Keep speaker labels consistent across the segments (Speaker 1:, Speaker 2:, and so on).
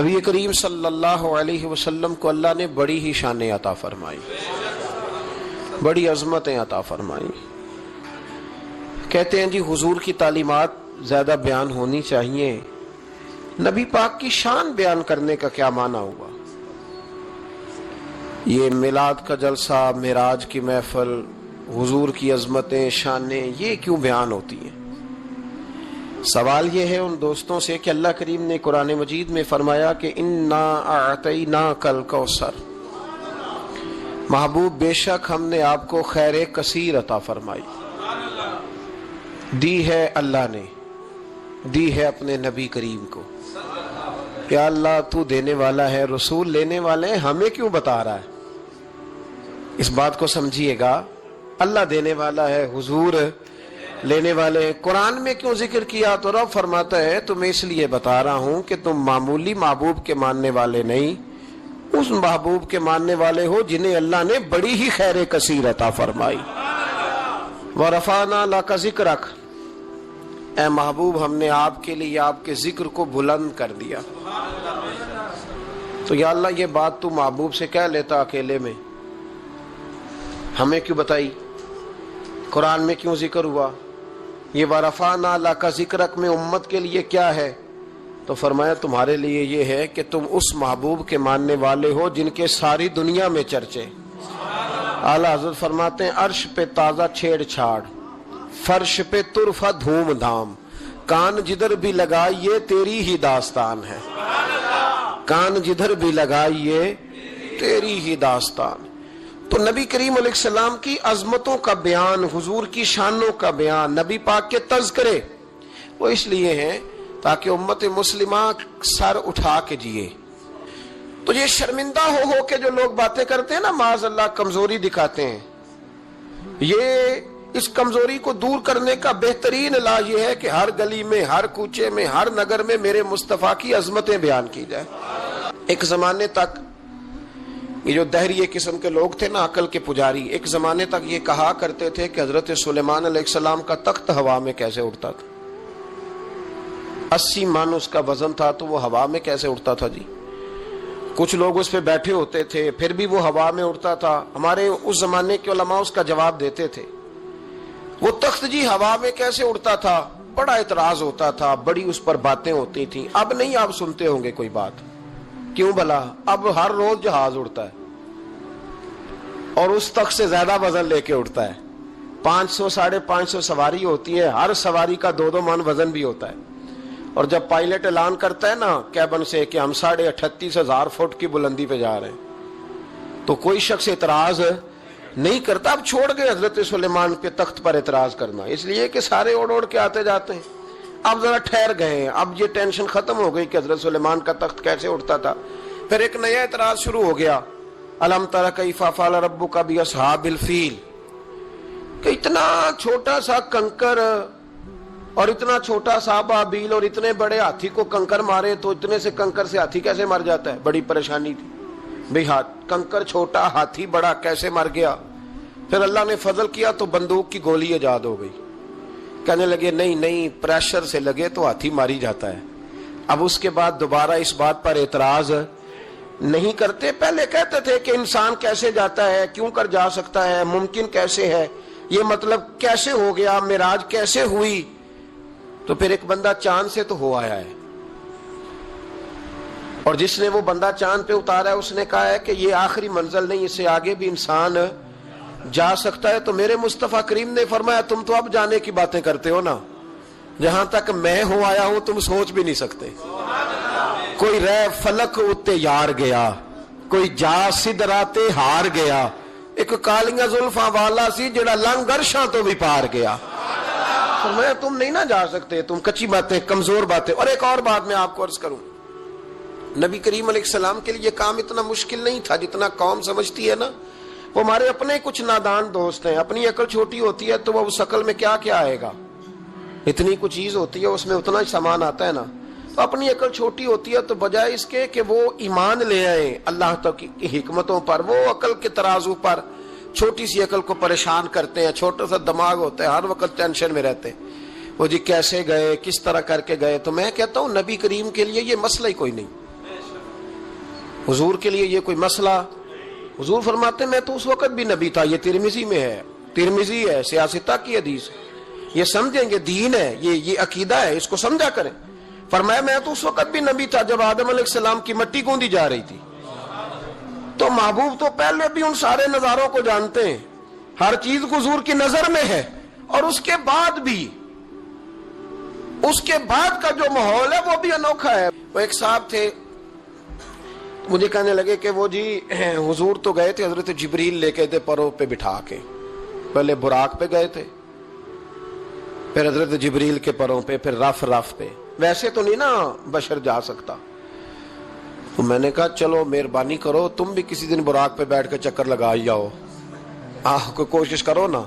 Speaker 1: نبی کریم صلی اللہ علیہ وسلم کو اللہ نے بڑی ہی شانیں عطا فرمائی، بڑی عظمتیں عطا فرمائی۔ کہتے ہیں جی حضور کی تعلیمات زیادہ بیان ہونی چاہیے، نبی پاک کی شان بیان کرنے کا کیا معنی ہوا؟ یہ میلاد کا جلسہ، معراج کی محفل، حضور کی عظمتیں، شانیں، یہ کیوں بیان ہوتی ہیں؟ سوال یہ ہے ان دوستوں سے کہ اللہ کریم نے قرآن مجید میں فرمایا کہ انا اعطیناک الکوثر، محبوب بے شک ہم نے آپ کو خیر کثیر عطا فرمائی، دی ہے اللہ نے، دی ہے اپنے نبی کریم کو۔ یا اللہ تو دینے والا ہے، رسول لینے والے ہیں، ہمیں کیوں بتا رہا ہے؟ اس بات کو سمجھیے گا، اللہ دینے والا ہے، حضور لینے والے ہیں۔ قرآن میں کیوں ذکر کیا؟ تو رب فرماتا ہے تمہیں اس لیے بتا رہا ہوں کہ تم معمولی محبوب کے ماننے والے نہیں، اس محبوب کے ماننے والے ہو جنہیں اللہ نے بڑی ہی خیر کثیر عطا فرمائی۔ وَرَفَعْنَا لَكَ ذِكْرَكَ، اے محبوب ہم نے آپ کے لیے آپ کے ذکر کو بلند کر دیا۔ تو یا اللہ یہ بات تو محبوب سے کہہ لیتا اکیلے میں، ہمیں کیوں بتائی؟ قرآن میں کیوں ذکر ہوا؟ یہ وَرَفَعْنَا لَكَ ذِكْرَكَ میں امت کے لیے کیا ہے؟ تو فرمایا تمہارے لیے یہ ہے کہ تم اس محبوب کے ماننے والے ہو جن کے ساری دنیا میں چرچے۔ اعلیٰ حضرت فرماتے ہیں عرش پہ تازہ چھیڑ چھاڑ، فرش پہ طرفہ دھوم دھام، کان جدھر بھی لگائیے تیری ہی داستان ہے، کان جدھر بھی لگائیے تیری ہی داستان۔ تو نبی کریم علیہ السلام کی عظمتوں کا بیان، حضور کی شانوں کا بیان، نبی پاک کے تذکرے وہ اس لیے ہیں تاکہ امت مسلمہ سر اٹھا کے جیے۔ تو یہ شرمندہ ہو کے جو لوگ باتیں کرتے ہیں نا، معاذ اللہ کمزوری دکھاتے ہیں، یہ اس کمزوری کو دور کرنے کا بہترین علاج یہ ہے کہ ہر گلی میں، ہر کوچے میں، ہر نگر میں میرے مصطفیٰ کی عظمتیں بیان کی جائے۔ ایک زمانے تک یہ جو دہریے قسم کے لوگ تھے نا، عقل کے پجاری، ایک زمانے تک یہ کہا کرتے تھے کہ حضرت سلیمان علیہ السلام کا تخت ہوا میں کیسے اڑتا تھا؟ 80 من اس کا وزن تھا تو وہ ہوا میں کیسے اڑتا تھا جی؟ کچھ لوگ اس پہ بیٹھے ہوتے تھے پھر بھی وہ ہوا میں اڑتا تھا۔ ہمارے اس زمانے کے علماء اس کا جواب دیتے تھے، وہ تخت جی ہوا میں کیسے اڑتا تھا؟ بڑا اعتراض ہوتا تھا، بڑی اس پر باتیں ہوتی تھیں۔ اب نہیں آپ سنتے ہوں گے کوئی بات، کیوں بھلا؟ اب ہر روز جہاز اڑتا ہے اور اس تخت سے زیادہ وزن لے کے اڑتا ہے۔ 500 550 سواری ہوتی ہے، ہر سواری کا 2 من وزن بھی ہوتا ہے۔ اور جب پائلٹ اعلان کرتا ہے نا کیبن سے کہ ہم 38,500 فٹ کی بلندی پہ جا رہے ہیں، تو کوئی شخص اعتراض نہیں کرتا۔ اب چھوڑ گئے حضرت سلیمان پہ تخت پر اعتراض کرنا، اس لیے کہ سارے اوڑ کے آتے جاتے ہیں۔ اب ذرا ٹھہر گئے، اب یہ ٹینشن ختم ہو گئی کہ حضرت سلیمان کا تخت کیسے اٹھتا تھا۔ پھر ایک نیا اعتراض شروع ہو گیا، الم تر کیف فعل ربک باصحاب الفیل، کہ اتنا چھوٹا سا کنکر اور اتنا چھوٹا سا ابابیل اور اتنے بڑے ہاتھی کو کنکر مارے تو اتنے سے کنکر سے ہاتھی کیسے مر جاتا ہے؟ بڑی پریشانی تھی بھئی، کنکر چھوٹا، ہاتھی بڑا، کیسے مر گیا؟ پھر اللہ نے فضل کیا تو بندوق کی گولی ایجاد ہو گئی۔ کہنے لگے نہیں پریشر سے لگے تو ہاتھی ماری جاتا ہے۔ اب اس کے بعد دوبارہ اس بات پر اعتراض نہیں کرتے۔ پہلے کہتے تھے کہ انسان کیسے جاتا ہے، کیوں کر جا سکتا ہے، ممکن کیسے ہے، یہ مطلب کیسے ہو گیا، معراج کیسے ہوئی؟ تو پھر ایک بندہ چاند سے تو ہو آیا ہے، اور جس نے وہ بندہ چاند پہ اتارا ہے اس نے کہا ہے کہ یہ آخری منزل نہیں، اس سے آگے بھی انسان جا سکتا ہے۔ تو میرے مصطفیٰ کریم نے فرمایا تم تو اب جانے کی باتیں کرتے ہو نا، جہاں تک میں ہو آیا ہوں تم سوچ بھی نہیں سکتے۔ کوئی رہ فلک اتے یار گیا، کوئی جا سدراتے ہار گیا، ایک کالیاں زلفاں والا سی جڑا لنگ عرشاں تو بھی پار گیا۔ فرمایا تم نہیں نہ جا سکتے، تم کچی باتیں، کمزور باتیں۔ اور ایک اور بات میں آپ کو عرض کروں، نبی کریم علیہ السلام کے لیے کام اتنا مشکل نہیں تھا جتنا قوم سمجھتی ہے نا۔ وہ ہمارے اپنے کچھ نادان دوست ہیں، اپنی عقل چھوٹی ہوتی ہے تو وہ اس عقل میں کیا آئے گا، اتنی کچھ چیز ہوتی ہے اس میں اتنا سامان آتا ہے نا، تو اپنی عقل چھوٹی ہوتی ہے تو بجائے اس کے کہ وہ ایمان لے آئیں اللہ کی حکمتوں پر، وہ عقل کے ترازو پر چھوٹی سی عقل کو پریشان کرتے ہیں۔ چھوٹا سا دماغ ہوتا ہے، ہر وقت ٹینشن میں رہتے ہیں، وہ جی کیسے گئے، کس طرح کر کے گئے۔ تو میں کہتا ہوں نبی کریم کے لیے یہ مسئلہ ہی کوئی نہیں، حضور کے لیے یہ کوئی مسئلہ؟ حضور فرماتے ہیں میں تو اس وقت بھی نبی تھا. یہ ترمذی میں ہے, ترمذی ہے, سیاستہ کی حدیث ہے. یہ سمجھیں گے دین ہے, یہ عقیدہ ہے, اس کو سمجھا کریں. فرمایا میں تو اس وقت بھی نبی تھا جب آدم علیہ السلام کی مٹی گوندی جا رہی تھی. تو محبوب تو پہلے بھی ان سارے نظاروں کو جانتے ہیں, ہر چیز حضور کی نظر میں ہے. اور اس کے بعد بھی, اس کے بعد کا جو ماحول ہے وہ بھی انوکھا ہے. وہ ایک صاحب تھے, مجھے کہنے لگے کہ وہ جی حضور تو گئے تھے, حضرت جبریل لے کے تھے پروں پہ بٹھا کے. پہلے براق پہ گئے تھے, پھر حضرت جبریل کے پروں پہ, پھر رف پہ. ویسے تو نہیں نا بشر جا سکتا. تو میں نے کہا چلو مہربانی کرو, تم بھی کسی دن براق پہ بیٹھ کے چکر لگا جاؤ, کوئی کوشش کرو نا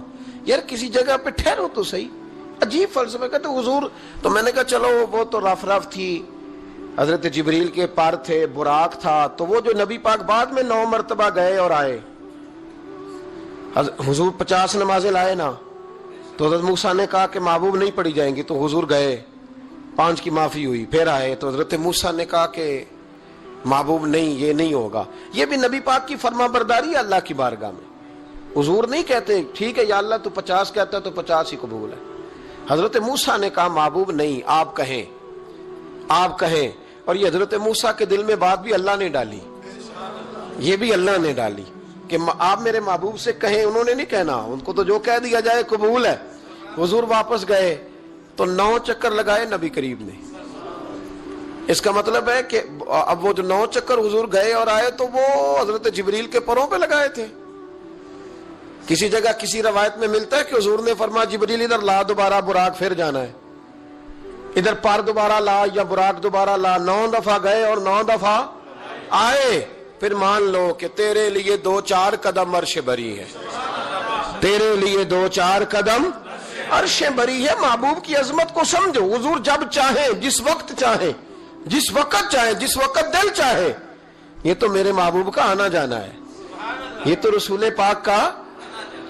Speaker 1: یار, کسی جگہ پہ ٹھہرو تو صحیح. عجیب فلسفہ. کہتے حضور, تو میں نے کہا چلو وہ تو رف تھی, حضرت جبریل کے پر تھے, براق تھا, تو وہ جو نبی پاک بعد میں 9 مرتبہ گئے اور آئے. حضور 50 نمازیں لائے نا, تو حضرت موسیٰ نے کہا کہ محبوب نہیں پڑھی جائیں گی, تو حضور گئے, 5 کی معافی ہوئی, پھر آئے. تو حضرت موسیٰ نے کہا کہ محبوب نہیں, یہ نہیں ہوگا. یہ بھی نبی پاک کی فرما برداری ہے اللہ کی بارگاہ میں. حضور نہیں کہتے ٹھیک ہے یا اللہ تو 50 کہتا ہے تو 50 ہی قبول ہے. حضرت موسیٰ نے کہا محبوب نہیں, آپ کہیں, آپ کہیں. اور یہ حضرت موسیٰ کے دل میں بات بھی اللہ نے ڈالی, یہ بھی اللہ نے ڈالی کہ آپ میرے محبوب سے کہیں. انہوں نے نہیں کہنا, ان کو تو جو کہہ دیا جائے قبول ہے. حضور واپس گئے تو 9 چکر لگائے نبی کریم نے. اس کا مطلب ہے کہ اب وہ جو 9 چکر حضور گئے اور آئے تو وہ حضرت جبریل کے پروں پہ لگائے تھے. کسی جگہ کسی روایت میں ملتا ہے کہ حضور نے فرمایا جبریل ادھر لا دوبارہ براق, پھر جانا ہے, ادھر پر دوبارہ لا یا براق دوبارہ لا. 9 دفعہ گئے اور 9 دفعہ آئے. پھر مان لو کہ تیرے لیے 2-4 قدم عرش بری ہے, تیرے لیے 2-4 قدم عرش بری ہے. محبوب کی عظمت کو سمجھو. حضور جب چاہیں, جس وقت چاہیں, جس وقت چاہیں, جس وقت دل چاہے. یہ تو میرے محبوب کا آنا جانا ہے, یہ تو رسول پاک کا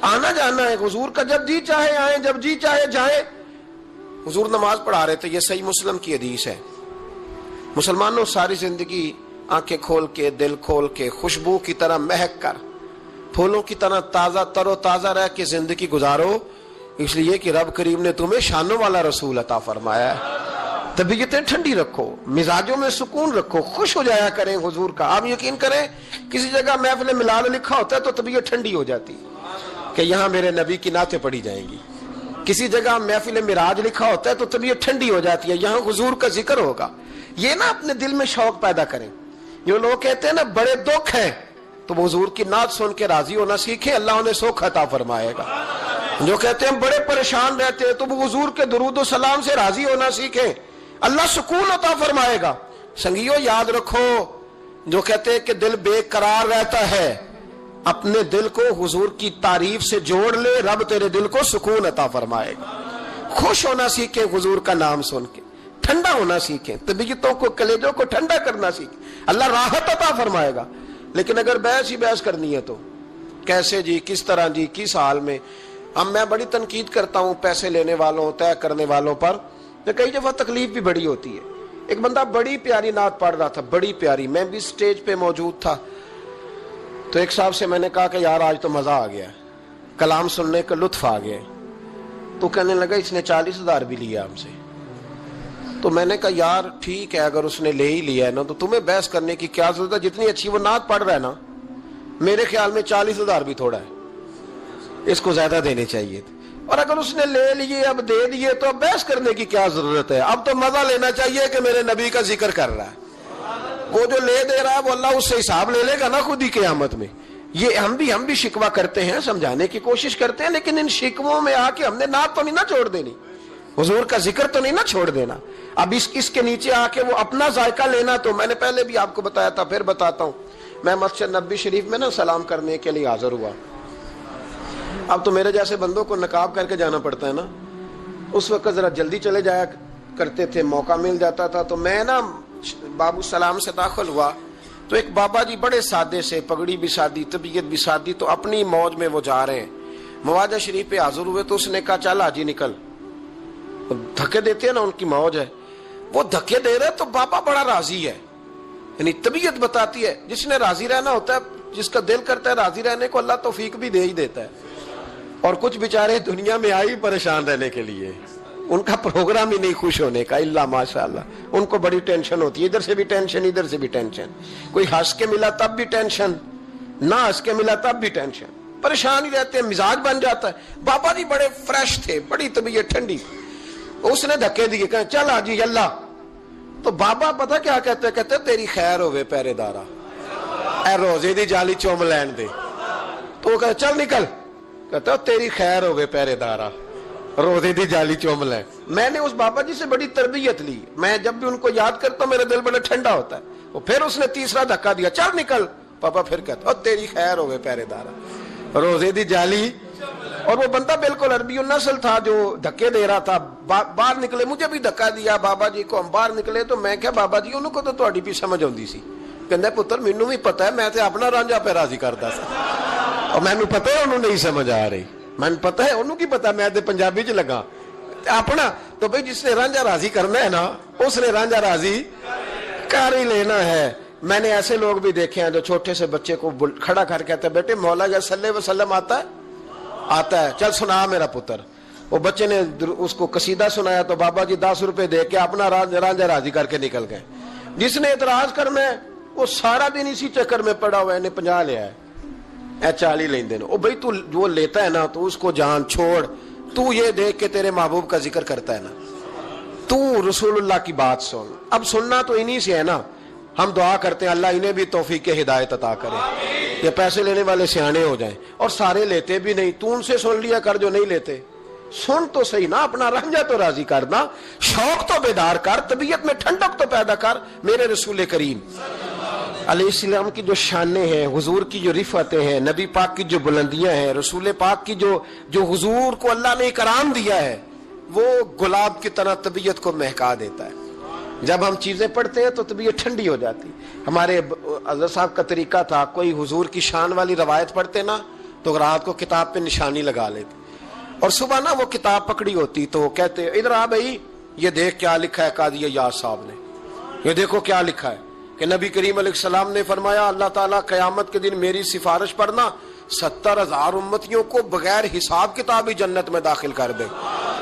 Speaker 1: آنا جانا ہے. حضور کا جب جی چاہے آئیں, جب جی چاہے جائیں. حضور نماز پڑھا رہے تھے, یہ صحیح مسلم کی حدیث ہے. مسلمانوں ساری زندگی آنکھیں کھول کے, دل کھول کے, خوشبو کی طرح مہک کر, پھولوں کی طرح تازہ تر و تازہ رہ کے زندگی گزارو, اس لیے کہ رب کریم نے تمہیں شانوں والا رسول عطا فرمایا ہے. طبیعتیں ٹھنڈی رکھو, مزاجوں میں سکون رکھو, خوش ہو جایا کریں حضور کا. آپ یقین کریں کسی جگہ محفل ملال لکھا ہوتا ہے تو طبیعت ٹھنڈی ہو جاتی کہ یہاں میرے نبی کی نعتیں پڑھی جائیں گی. کسی جگہ محفل معراج لکھا ہوتا ہے تو طبیعت ٹھنڈی ہو جاتی ہے, یہاں حضور کا ذکر ہوگا. یہ نا اپنے دل میں شوق پیدا کریں. جو لوگ کہتے ہیں نا بڑے دکھ ہیں, تو حضور کی نعت سن کے راضی ہونا سیکھیں, اللہ انہیں سکھ عطا فرمائے گا. جو کہتے ہیں بڑے پریشان رہتے ہیں, تو وہ حضور کے درود و سلام سے راضی ہونا سیکھیں, اللہ سکون عطا فرمائے گا. سنگیو یاد رکھو, جو کہتے ہیں کہ دل بے قرار رہتا ہے, اپنے دل کو حضور کی تعریف سے جوڑ لے, رب تیرے دل کو سکون عطا فرمائے گا. خوش ہونا سیکھیں حضور کا نام سن کے, ٹھنڈا ہونا سیکھیں, طبیعتوں کو, کلیجوں کو ٹھنڈا کرنا سیکھیں, اللہ راحت عطا فرمائے گا. لیکن اگر بحث ہی بحث کرنی ہے تو کیسے جی, کس طرح جی, کس حال میں. اب میں بڑی تنقید کرتا ہوں پیسے لینے والوں, طے کرنے والوں پر, کئی دفعہ تکلیف بھی بڑی ہوتی ہے. ایک بندہ بڑی پیاری نعت پڑھ رہا تھا, بڑی پیاری, میں بھی سٹیج پہ موجود تھا. تو ایک صاحب سے میں نے کہا کہ یار آج تو مزہ آ گیا, کلام سننے کا لطف آ گیا. تو کہنے لگا اس نے 40,000 بھی لیا ہم سے. تو میں نے کہا یار ٹھیک ہے, اگر اس نے لے ہی لیا ہے نا تو تمہیں بحث کرنے کی کیا ضرورت ہے. جتنی اچھی وہ نعت پڑھ رہا ہے نا, میرے خیال میں 40,000 بھی تھوڑا ہے, اس کو زیادہ دینے چاہیے تھے. اور اگر اس نے لے لیے, اب دے دیے, تو اب بحث کرنے کی کیا ضرورت ہے. اب تو مزہ لینا چاہیے کہ میرے نبی کا ذکر کر رہا ہے. وہ جو لے دے رہا ہے وہ اللہ اس سے حساب لے لے گا نا خود ہی قیامت میں. یہ ہم بھی شکوہ کرتے ہیں, سمجھانے کی کوشش کرتے ہیں, لیکن ان شکووں میں آ کے ہم نے نعت تو نہیں نہ چھوڑ دینی, حضور کا ذکر تو نہیں نہ چھوڑ دینا. اب اس کے نیچے آ کے وہ اپنا ذائقہ لینا. تو میں نے پہلے بھی آپ کو بتایا تھا, پھر بتاتا ہوں. میں مسجد نبوی شریف میں نا سلام کرنے کے لیے حاضر ہوا. اب تو میرے جیسے بندوں کو نقاب کر کے جانا پڑتا ہے نا, اس وقت ذرا جلدی چلے جایا کرتے تھے, موقع مل جاتا تھا. تو میں نا بابو سلام سے داخل ہوا تو ایک بابا جی بڑے سادے سے, پگڑی بھی سادی, طبیعت بھی سادی, تو اپنی موج میں وہ جا رہے ہیں. مواجہ شریف پہ حاضر ہوئے تو اس نے کہا چل حاجی نکل. دھکے دیتے ہیں نا, ان کی موج ہے, وہ دھکے دے رہے. تو بابا بڑا راضی ہے, یعنی طبیعت بتاتی ہے جس نے راضی رہنا ہوتا ہے، جس کا دل کرتا ہے راضی رہنے کو، اللہ توفیق بھی دے ہی دیتا ہے. اور کچھ بیچارے دنیا میں آئی پریشان رہنے کے لیے، ان کا پروگرام ہی نہیں خوش ہونے کا، اللہ ماشاءاللہ. ان کو بڑی ٹینشن ہوتی ہے، ادھر سے بھی ٹینشن ادھر سے بھی ٹینشن. کوئی ہنس کے ملا تب بھی ٹینشن، نہ ہنس کے ملا تب بھی ٹینشن، پریشان ہی رہتے ہیں، مزاج بن جاتا ہے. بابا جی بڑے فریش تھے، بڑی طبیعت ٹھنڈی، اس نے دھکے دیے کہ چل آجی اللہ. تو بابا پتہ کیا کہتے کہتے تیری خیر ہوئے پہرے دارا، اے روزے دی جالی چوم لین دے. تو وہ کہتے چل نکل، کہتا تیری خیر ہوئے پہرے دارا، روزے دی جالی چوم لین. میں نے اس بابا جی سے بڑی تربیت لی، میں جب بھی ان کو یاد کرتا ہوں میرا دل بڑا ٹھنڈا ہوتا ہے. وہ پھر اس نے تیسرا دھکا دیا، چل نکل. پاپا پھر کہتا تیری خیر ہوئے پہرے دارا، روزے دی جالی. اور وہ بندہ بالکل عربی النسل تھا جو دھکے دے رہا تھا. باہر نکلے، مجھے بھی دھکا دیا بابا جی کو. ہم باہر نکلے تو میں کہا بابا جی انہوں کو تو تہاڈی بھی سمجھ آندی سی. کہندا پتر مینوں بھی پتہ ہے، میں تے اپنا رانجھا پہ راضی کردا سا، اور مینوں پتہ ہے انہوں نہیں سمجھ آ رہی. مینوں پتہ ہے انہوں کی پتہ، میں تے پنجابی چ لگا اپنا. تو بھئی جس نے رانجھا راضی کرنا ہے نا، اس نے رانجھا راضی کر ہی لینا ہے. میں نے ایسے لوگ بھی دیکھے ہیں جو چھوٹے سے بچے کو کھڑا کر کہتے ہیں بیٹے مولا یا صلی اللہ علیہ وسلم آتا ہے؟ آتا ہے، چل سنا میرا پتر. وہ بچے نے اس کو قصیدہ سنایا تو بابا جی 10 روپے دے کے اپنا رانجھا راضی کر کے نکل گئے. جس نے اعتراض کرنا ہے وہ سارا دن اسی چکر میں پڑا ہوا ہے، نے 50 لیا ہے، اے 40 لیندے نے. او بھائی تو جو لیتا ہے نا تو اس کو جان چھوڑ. تو یہ دیکھ کے تیرے محبوب کا ذکر کرتا ہے نا، تو رسول اللہ کی بات سن. اب سننا تو انہی سے ہے نا. ہم دعا کرتے ہیں اللہ انہیں بھی توفیق ہدایت عطا کرے، یہ پیسے لینے والے سیانے ہو جائیں. اور سارے لیتے بھی نہیں، تو ان سے سن لیا کر جو نہیں لیتے. سن تو صحیح نا، اپنا رنجا تو راضی کرنا، شوق تو بیدار کر، طبیعت میں ٹھنڈک تو پیدا کر. میرے رسول کریم علیہ السلام کی جو شانیں ہیں، حضور کی جو رفعتیں ہیں، نبی پاک کی جو بلندیاں ہیں، رسول پاک کی جو حضور کو اللہ نے اکرام دیا ہے، وہ گلاب کی طرح طبیعت کو مہکا دیتا ہے. جب ہم چیزیں پڑھتے ہیں تو طبیعت ٹھنڈی ہو جاتی. ہمارے حضرت صاحب کا طریقہ تھا، کوئی حضور کی شان والی روایت پڑھتے نا تو رات کو کتاب پہ نشانی لگا لیتے، اور صبح نا وہ کتاب پکڑی ہوتی تو کہتے ادھر آ بھائی یہ دیکھ کیا لکھا ہے قاضی ایاز صاحب نے، یہ دیکھو کیا لکھا ہے کہ نبی کریم علیہ السلام نے فرمایا اللہ تعالیٰ قیامت کے دن میری سفارش پر نا 70,000 امتیوں کو بغیر حساب کتاب ہی جنت میں داخل کر دے.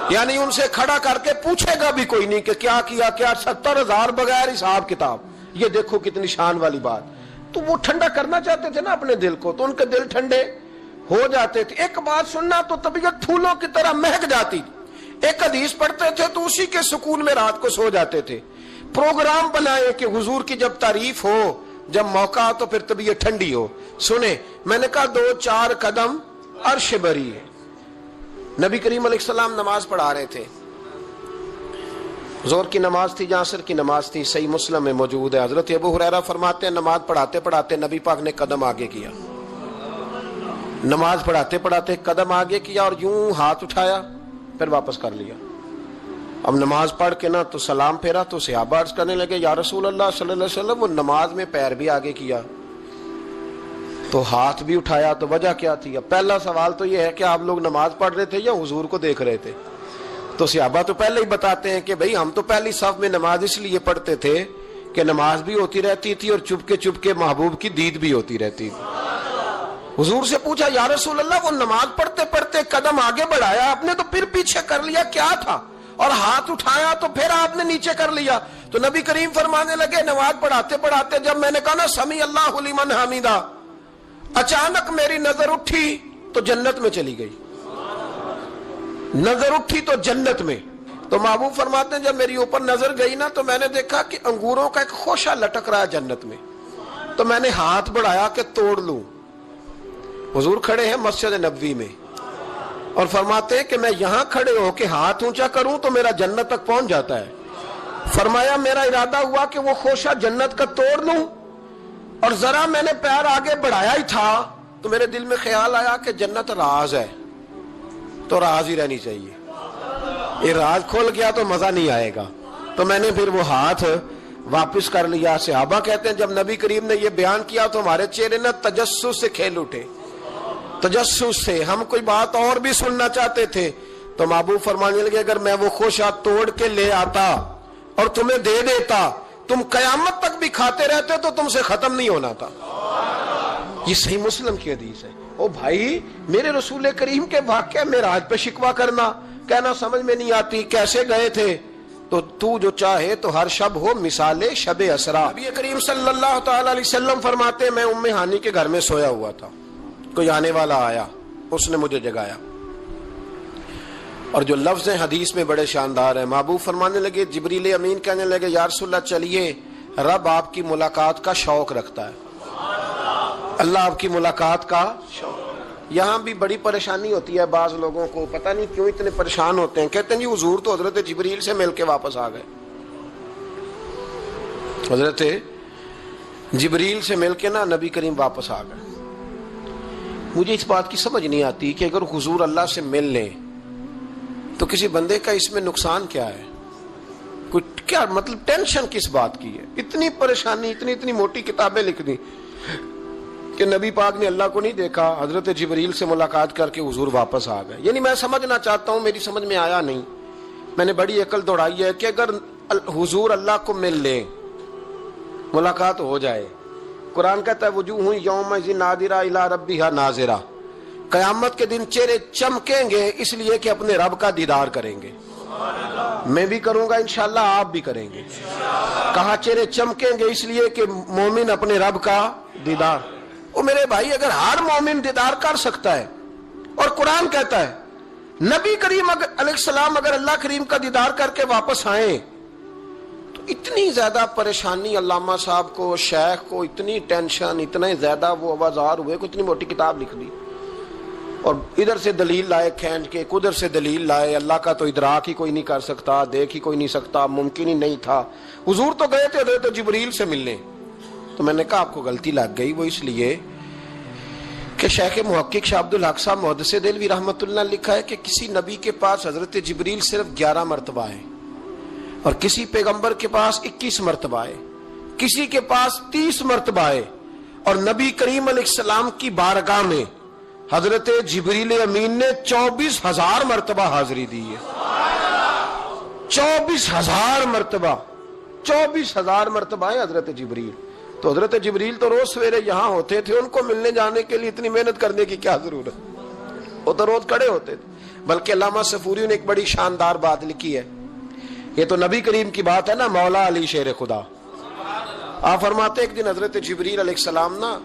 Speaker 1: یعنی ان سے کھڑا کر کے پوچھے گا بھی کوئی نہیں کہ کیا کیا 70,000 بغیر حساب کتاب. یہ دیکھو کتنی شان والی بات. تو وہ ٹھنڈا کرنا چاہتے تھے نا اپنے دل کو، تو ان کے دل ٹھنڈے ہو جاتے تھے. ایک بات سننا تو طبیعت پھولوں کی طرح مہک جاتی. ایک حدیث پڑھتے تھے تو اسی کے سکون میں رات کو سو جاتے تھے. پروگرام بنائے کہ حضور کی جب تعریف ہو، جب موقع تو پھر طبیعت ٹھنڈی ہو. سنیں، میں نے کہا 2-4 قدم عرش بری ہے. نبی کریم علیہ السلام نماز پڑھا رہے تھے، زور کی نماز تھی یا عصر کی نماز تھی، صحیح مسلم میں موجود ہے. حضرت ابو ہریرہ فرماتے ہیں نماز پڑھاتے پڑھاتے نبی پاک نے قدم آگے کیا. نماز پڑھاتے پڑھاتے قدم آگے کیا اور یوں ہاتھ اٹھایا پھر واپس کر لیا. اب نماز پڑھ کے نا تو سلام پھیرا تو صحابہ عرض کرنے لگے یا رسول اللہ صلی اللہ علیہ وسلم وہ نماز میں پیر بھی آگے کیا تو ہاتھ بھی اٹھایا، تو وجہ کیا تھی؟ اب پہلا سوال تو یہ ہے کہ آپ لوگ نماز پڑھ رہے تھے یا حضور کو دیکھ رہے تھے؟ تو صحابہ تو پہلے ہی بتاتے ہیں کہ بھئی ہم تو پہلی صف میں نماز اس لیے پڑھتے تھے کہ نماز بھی ہوتی رہتی تھی اور چپ کے محبوب کی دید بھی ہوتی رہتی تھی. حضور سے پوچھا یا رسول اللہ وہ نماز پڑھتے پڑھتے قدم آگے بڑھایا آپ نے تو پھر پیچھے کر لیا، کیا تھا؟ اور ہاتھ اٹھایا تو پھر آپ نے نیچے کر لیا. تو نبی کریم فرمانے لگے نماز پڑھاتے پڑھاتے جب میں نے کہا نا سمی اللہ لمن حمیدہ، اچانک میری نظر اٹھی تو جنت میں چلی گئی. نظر اٹھی تو جنت میں. تو محبوب فرماتے ہیں جب میری اوپر نظر گئی نا تو میں نے دیکھا کہ انگوروں کا ایک خوشہ لٹک رہا ہے جنت میں. تو میں نے ہاتھ بڑھایا کہ توڑ لوں. حضور کھڑے ہیں مسجد نبوی میں اور فرماتے ہیں کہ میں یہاں کھڑے ہو کے ہاتھ اونچا کروں تو میرا جنت تک پہنچ جاتا ہے. فرمایا میرا ارادہ ہوا کہ وہ خوشہ جنت کا توڑ لوں اور ذرا میں نے پیر آگے بڑھایا ہی تھا تو میرے دل میں خیال آیا کہ جنت راز ہے تو راز ہی رہنی چاہیے. یہ راز کھول گیا تو مزہ نہیں آئے گا. تو میں نے پھر وہ ہاتھ واپس کر لیا. صحابہ کہتے ہیں جب نبی کریم نے یہ بیان کیا تو ہمارے چہرے نے تجسس سے کھیل اٹھے. تجسس سے ہم کوئی بات اور بھی سننا چاہتے تھے. تو محبوب فرمانے لگے اگر میں وہ خوشہ توڑ کے لے آتا اور تمہیں دے دیتا تم قیامت تک بھی کھاتے رہتے تو تم سے ختم نہیں ہونا تھا. یہ صحیح مسلم کی حدیث ہے. او بھائی میرے رسول کریم کے واقعہ معراج پہ شکوہ کرنا, کہنا سمجھ میں نہیں آتی کیسے گئے تھے, تو جو چاہے تو ہر شب ہو مثال شب اسرا. نبی کریم صلی اللہ تعالی علیہ وسلم فرماتے میں ام ہانی کے گھر میں سویا ہوا تھا, کوئی آنے والا آیا, اس نے مجھے جگایا, اور جو لفظ ہیں حدیث میں بڑے شاندار ہیں. محبوب فرمانے لگے, جبریل امین کہنے لگے یا رسول اللہ چلیے, رب آپ کی ملاقات کا شوق رکھتا ہے, اللہ آپ کی ملاقات کا شوق. یہاں بھی بڑی پریشانی ہوتی ہے بعض لوگوں کو, پتہ نہیں کیوں اتنے پریشان ہوتے ہیں, کہتے ہیں جی حضور تو حضرت جبریل سے مل کے واپس آ گئے. حضرت جبریل سے مل کے نا نبی کریم واپس آ گئے. مجھے اس بات کی سمجھ نہیں آتی کہ اگر حضور اللہ سے مل لیں تو کسی بندے کا اس میں نقصان کیا ہے, کوئی کیا مطلب ٹینشن کس بات کی ہے, اتنی پریشانی, اتنی موٹی کتابیں لکھ دی کہ نبی پاک نے اللہ کو نہیں دیکھا, حضرت جبریل سے ملاقات کر کے حضور واپس آ گئے. یعنی میں سمجھنا چاہتا ہوں, میری سمجھ میں آیا نہیں, میں نے بڑی عقل دوڑائی ہے کہ اگر حضور اللہ کو مل لیں, ملاقات ہو جائے, قرآن کہتا ہے وجوہ یومئذ ناظرہ الی ربہا ناظرہ, قیامت کے دن چہرے چمکیں گے اس لیے کہ اپنے رب کا دیدار کریں گے. میں بھی کروں گا انشاءاللہ, آپ بھی کریں گے. کہا چہرے چمکیں گے اس لیے کہ مومن اپنے رب کا دیدار. وہ میرے بھائی اگر ہر مومن دیدار کر سکتا ہے, اور قرآن کہتا ہے نبی کریم علیہ السلام اگر اللہ کریم کا دیدار کر کے واپس آئیں, تو اتنی زیادہ پریشانی علامہ صاحب کو, شیخ کو اتنی ٹینشن, اتنے زیادہ وہ آوازار ہوئے کہ اتنی موٹی کتاب لکھ دی, اور ادھر سے دلیل لائے کھینچ کے, ادھر سے دلیل لائے, اللہ کا تو ادراک ہی کوئی نہیں کر سکتا, دیکھ ہی کوئی نہیں سکتا, ممکن ہی نہیں تھا. حضور تو گئے تھے حضرت جبریل سے ملنے. تو میں نے کہا آپ کو غلطی لگ گئی, وہ اس لیے کہ شیخ محقق شاہ عبد الحق صاحب محدث دہلوی رحمۃ اللہ لکھا ہے کہ کسی نبی کے پاس حضرت جبریل صرف 11 مرتبہ ہے, اور کسی پیغمبر کے پاس 21 مرتبہ ہے, کسی کے پاس 30 مرتبہ ہے, اور نبی کریم علیہ السلام کی بارگاہ میں حضرت جبریل امین نے 24,000 مرتبہ حاضری دی ہے. 24,000 مرتبہ, 24,000 مرتبہ ہے حضرت جبریل. تو حضرت جبریل تو روز سویرے یہاں ہوتے تھے, ان کو ملنے جانے کے لیے اتنی محنت کرنے کی کیا ضرورت, وہ تو روز کھڑے ہوتے تھے. بلکہ علامہ صفوری نے ایک بڑی شاندار بات لکھی ہے, یہ تو نبی کریم کی بات ہے نا, مولا علی شیر خدا. آپ فرماتے ایک دن حضرت جبریل علیہ السلام نا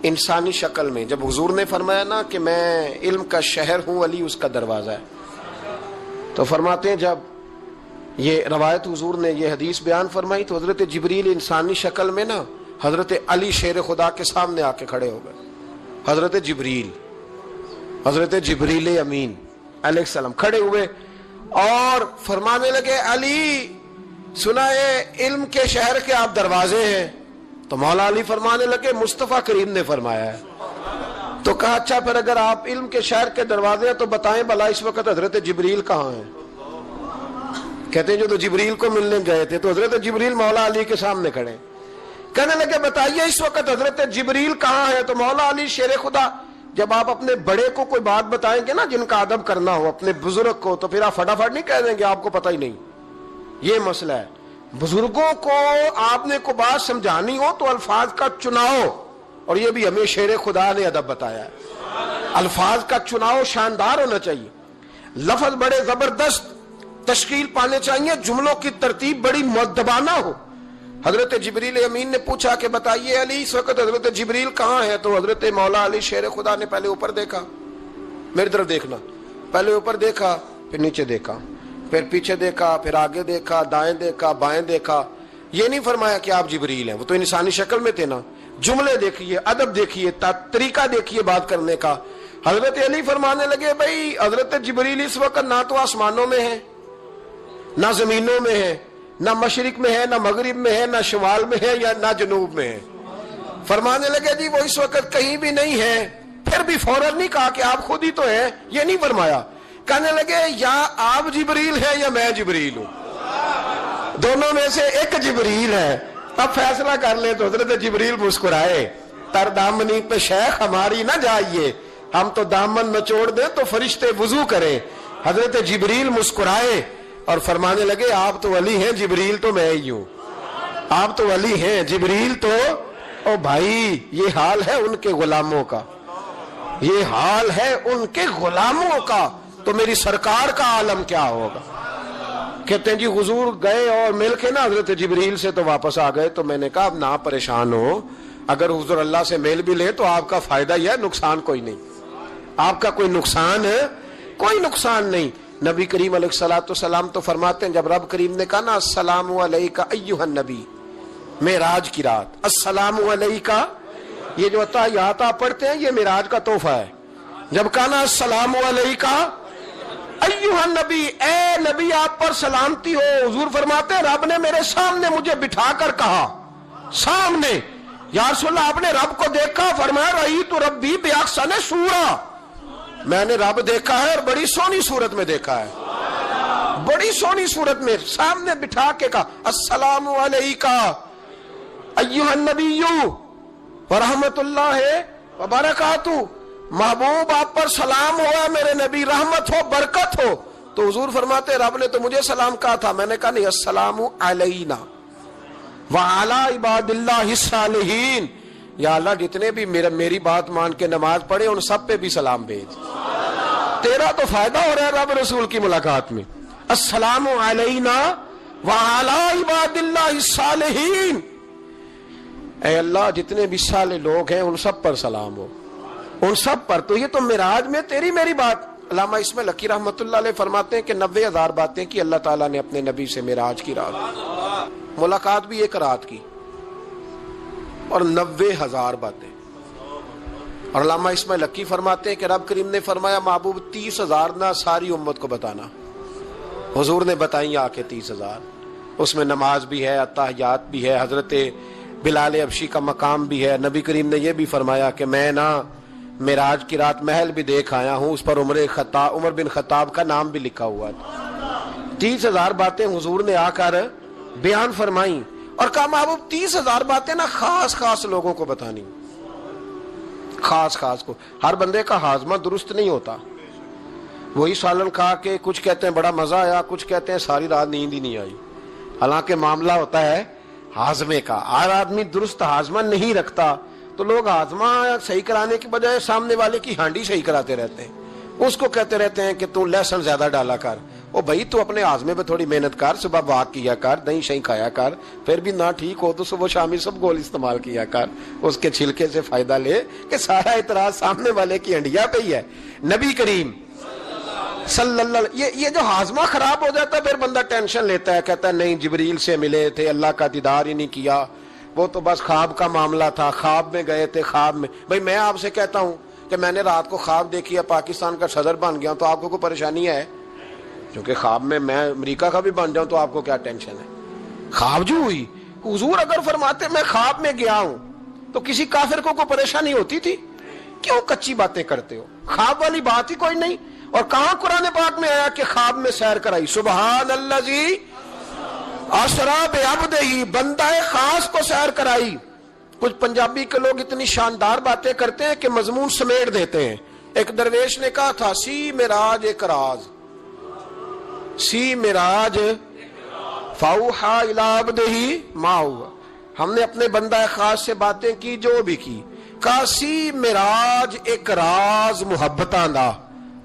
Speaker 1: انسانی شکل میں, جب حضور نے فرمایا نا کہ میں علم کا شہر ہوں, علی اس کا دروازہ ہے, تو فرماتے ہیں جب یہ روایت حضور نے یہ حدیث بیان فرمائی تو حضرت جبریل انسانی شکل میں نا حضرت علی شیر خدا کے سامنے آ کے کھڑے ہو گئے. حضرت جبریل امین علیہ السلام کھڑے ہوئے اور فرمانے لگے علی سنا ہے علم کے شہر کے آپ دروازے ہیں. تو مولا علی فرمانے لگے مصطفیٰ کریم نے فرمایا ہے. تو کہا اچھا پھر اگر آپ علم کے شہر کے دروازے ہیں تو بتائیں بھلا اس وقت حضرت جبریل کہاں ہیں. کہتے ہیں جو تو جبریل کو ملنے گئے تھے, تو حضرت جبریل مولا علی کے سامنے کھڑے, کہنے لگے بتائیے اس وقت حضرت جبریل کہاں ہے. تو مولا علی شیر خدا, جب آپ اپنے بڑے کو کوئی بات بتائیں گے نا جن کا ادب کرنا ہو, اپنے بزرگ کو, تو پھر آپ فٹافٹ نہیں کہہ دیں گے آپ کو پتہ ہی نہیں. یہ مسئلہ ہے, بزرگوں کو آپ نے کو بات سمجھانی ہو تو الفاظ کا چناؤ, اور یہ بھی ہمیں شیر خدا نے ادب بتایا ہے, الفاظ کا چناؤ شاندار ہونا چاہیے, لفظ بڑے زبردست تشکیل پانے چاہیے, جملوں کی ترتیب بڑی مؤدبانہ ہو. حضرت جبریل امین نے پوچھا کہ بتائیے علی اس وقت حضرت جبریل کہاں ہے. تو حضرت مولا علی شیر خدا نے پہلے اوپر دیکھا, میری طرف دیکھنا, پہلے اوپر دیکھا, پھر نیچے دیکھا, پھر پیچھے دیکھا, پھر آگے دیکھا, دائیں دیکھا, بائیں دیکھا. یہ نہیں فرمایا کہ آپ جبریل ہیں, وہ تو انسانی شکل میں تھے نا. جملے دیکھیے, ادب دیکھیے, طریقہ دیکھیے بات کرنے کا. حضرت علی فرمانے لگے بھائی حضرت جبریل اس وقت نہ تو آسمانوں میں ہے, نہ زمینوں میں ہے, نہ مشرق میں ہے, نہ مغرب میں ہے, نہ شمال میں ہے, یا نہ جنوب میں ہے. فرمانے لگے جی وہ اس وقت کہیں بھی نہیں ہے. پھر بھی فوراً نہیں کہا کہ آپ خود ہی تو ہیں, یہ نہیں فرمایا. کہنے لگے یا آپ جبریل ہیں یا میں جبریل ہوں, دونوں میں سے ایک جبریل ہے, اب فیصلہ کر لیں. تو حضرت جبریل مسکرائے, تر دامنی پہ شیخ ہماری نہ جائیے, ہم تو دامن نچوڑ دیں تو فرشتے وضو کریں. حضرت جبریل مسکرائے اور فرمانے لگے آپ تو علی ہیں, جبریل تو میں ہی ہوں. آپ تو ولی ہیں، جبریل تو او بھائی یہ حال ہے ان کے غلاموں کا، یہ حال ہے ان کے غلاموں کا، تو میری سرکار کا عالم کیا ہوگا؟ کہتے ہیں جی حضور گئے اور مل کے نا حضرت جبریل سے تو واپس آ گئے، تو میں نے کہا اب نہ پریشان ہو، اگر حضور اللہ سے میل بھی لے تو آپ کا فائدہ ہی ہے، نقصان کوئی نہیں، آپ کا کوئی نقصان ہے، کوئی نقصان نہیں۔ نبی کریم علیہ الصلوۃ والسلام تو فرماتے ہیں جب رب کریم نے کہا نا السلام علیکہ ایھا النبی، معراج کی رات، السلام علیکہ، یہ جو تحیات آپ پڑھتے ہیں یہ معراج کا تحفہ ہے۔ جب کہا نا السلام علیکہ ایھا النبی، اے نبی آپ پر سلامتی ہو، حضور فرماتے ہیں رب نے میرے سامنے مجھے بٹھا کر کہا، سامنے، یا رسول اللہ آپ نے رب کو دیکھا؟ فرمایا رأیت ربی بأحسن صورۃ، میں نے رب دیکھا ہے اور بڑی سونی صورت میں دیکھا ہے، بڑی سونی صورت میں سامنے بٹھا کے کہا السلام علیکہ ایھا النبی ورحمۃ اللہ وبرکاتہ، محبوب آپ پر سلام ہوا میرے نبی، رحمت ہو برکت ہو۔ تو حضور فرماتے رب نے تو مجھے سلام کہا تھا، میں نے کہا نہیں، السلام علینا وعلی عباد اللہ الصالحین، یا اللہ جتنے بھی میری بات مان کے نماز پڑھے ان سب پہ بھی سلام بھیج، تیرا تو فائدہ ہو رہا ہے رب رسول کی ملاقات میں۔ السلام علینا وعلی عباد اللہ الصالحین، اے اللہ جتنے بھی صالح لوگ ہیں ان سب پر سلام ہو، ان سب پر۔ تو یہ تو معراج میں تیری میری بات۔ علامہ اسماعیل حقی رحمۃ اللہ علیہ فرماتے ہیں کہ 90,000 باتیں کی اللہ تعالیٰ نے اپنے نبی سے معراج کی رات، ملاقات بھی ایک رات کی اور 90,000 باتیں۔ اور علامہ اسماعیل حقی فرماتے ہیں کہ رب کریم نے فرمایا محبوب 30,000 نہ ساری امت کو بتانا، حضور نے بتائی آ کے 30,000، اس میں نماز بھی ہے، اتحیات بھی ہے، حضرت بلال حبشی کا مقام بھی ہے۔ نبی کریم نے یہ بھی فرمایا کہ میں نا معراج کی رات محل بھی دیکھ آیا ہوں، اس پر عمر بن خطاب کا نام بھی لکھا ہوا ہے۔ 30,000 باتیں حضور نے آ کر بیان فرمائیں اور کہا محبوب 30,000 باتیں نا خاص خاص لوگوں کو بتانی، خاص خاص کو۔ ہر بندے کا ہاضمہ درست نہیں ہوتا، وہی سالن کھا کے کچھ کہتے ہیں بڑا مزہ آیا، کچھ کہتے ہیں ساری رات نیند ہی نہیں آئی، حالانکہ معاملہ ہوتا ہے ہاضمے کا۔ ہر آدمی درست ہاضمہ نہیں رکھتا، تو لوگ ہاضمہ صحیح کرانے کی بجائے سامنے والے کی ہانڈی صحیح کراتے رہتے ہیں، اس کو کہتے رہتے ہیں کہ تو لہسن زیادہ ڈالا کر، او بھائی تو اپنے ہاضمے پہ تھوڑی محنت کر، صبح واک کیا کر، دہی شہی کھایا کر، پھر بھی نہ ٹھیک ہو تو صبح شامی سب گول استعمال کیا کر، اس کے چھلکے سے فائدہ لے، کہ سارا اعتراض سامنے والے کی ہنڈیا پہ ہی ہے۔ نبی کریم صلی اللہ علیہ، یہ جو ہاضمہ خراب ہو جاتا ہے پھر بندہ ٹینشن لیتا ہے، کہتا ہے نہیں جبریل سے ملے تھے، اللہ کا دیدار ہی نہیں کیا، وہ تو بس خواب کا معاملہ تھا، خواب میں گئے تھے، خواب میں۔ بھائی میں آپ سے کہتا ہوں کہ میں نے رات کو خواب دیکھی ہے پاکستان کا صدر بن گیا، تو آپ کو کوئی پریشانی ہے؟ کیونکہ خواب میں امریکہ کا بھی بن جاؤں تو آپ کو کیا ٹینشن ہے؟ خواب جو ہوئی، حضور اگر فرماتے میں خواب میں گیا ہوں تو کسی کافر کو کوئی پریشانی ہوتی تھی؟ کیوں کچی باتیں کرتے ہو؟ خواب والی بات ہی کوئی نہیں۔ اور کہاں قرآن پاک میں آیا کہ خواب میں سیر کرائی؟ سبحان الذی اسریٰ بعبدہ، بندہ خاص کو سیر کرائی۔ کچھ پنجابی کے لوگ اتنی شاندار باتیں کرتے ہیں کہ مضمون سمیٹ دیتے ہیں۔ ایک درویش نے کہا تھا سی معراج ایک راز، سی معراج فاوحیٰ الی عبدہ ما ہوا، ہم نے اپنے بندہ خاص سے باتیں کی جو بھی کی، کہا سی معراج ایک راز محبتاں دا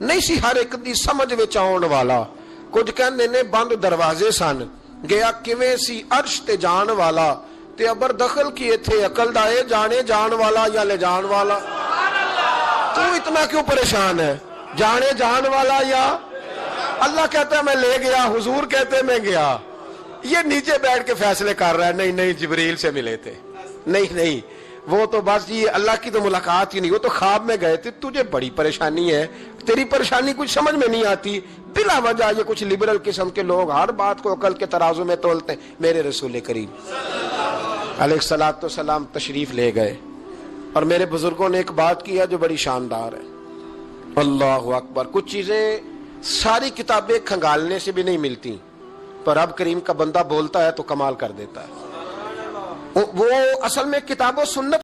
Speaker 1: نہیں سی ہر ایک دی سمجھ وچ آਉਣ والا، کچھ کہندے نے بند دروازے سن، گیا کیویں سی عرش تے جان والا، تے ابر دخل کیے تھے عقل دا اے جانے جان والا یا لے جان والا۔ تو اتنا کیوں پریشان ہے؟ جانے جان والا یا اللہ کہتا ہے میں لے گیا، حضور کہتے ہیں میں گیا، یہ نیچے بیٹھ کے فیصلے کر رہا ہے، نہیں نہیں جبریل سے ملے تھے، نہیں نہیں وہ تو بس یہ اللہ کی تو ملاقات ہی نہیں، وہ تو خواب میں گئے تھے، تجھے بڑی پریشانی ہے، تیری پریشانی کچھ سمجھ میں نہیں آتی، بلا وجہ یہ کچھ لبرل قسم کے لوگ ہر بات کو عقل کے ترازو میں تولتے ہیں۔ میرے رسول کریم علیہ الصلوۃ والسلام تشریف لے گئے اور میرے بزرگوں نے ایک بات کی ہے جو بڑی شاندار ہے، اللہ اکبر۔ کچھ چیزیں ساری کتابیں کھنگالنے سے بھی نہیں ملتی، پر رب کریم کا بندہ بولتا ہے تو کمال کر دیتا ہے۔ وہ اصل میں کتاب و سنت